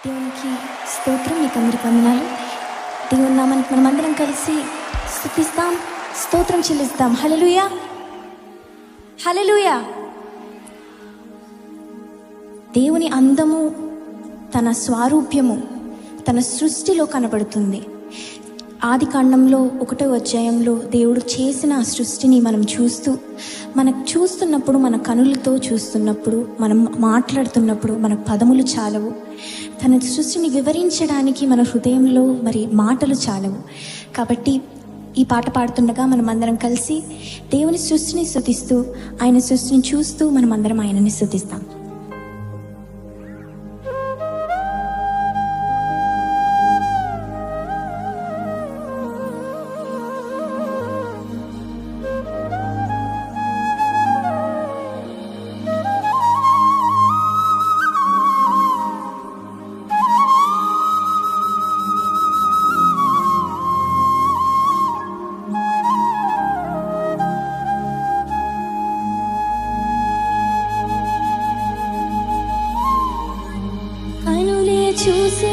దేవునికి స్తోత్రం. మీకు అందరికి వందనాలు. దేవుని నామానికి మనమందరం కలిసి స్తుతిస్తాం, స్తోత్రం చెల్లిస్తాం. హల్లెలూయా, హల్లెలూయా. దేవుని అందము, తన స్వారూప్యము తన సృష్టిలో కనబడుతుంది. ఆది కాండంలో 1వ అధ్యాయంలో దేవుడు చేసిన ఆ సృష్టిని మనం చూస్తున్నప్పుడు, మన కనులతో చూస్తున్నప్పుడు, మనం మాట్లాడుతున్నప్పుడు మన పదములు చాలవు. తన సృష్టిని వివరించడానికి మన హృదయంలో మరి మాటలు చాలవు. కాబట్టి ఈ పాట పాడుతుండగా మనం అందరం కలిసి దేవుని సృష్టిని స్తుతిస్తూ, ఆయన సృష్టిని చూస్తూ మనం అందరం ఆయనని స్తుతిస్తాం. చూసే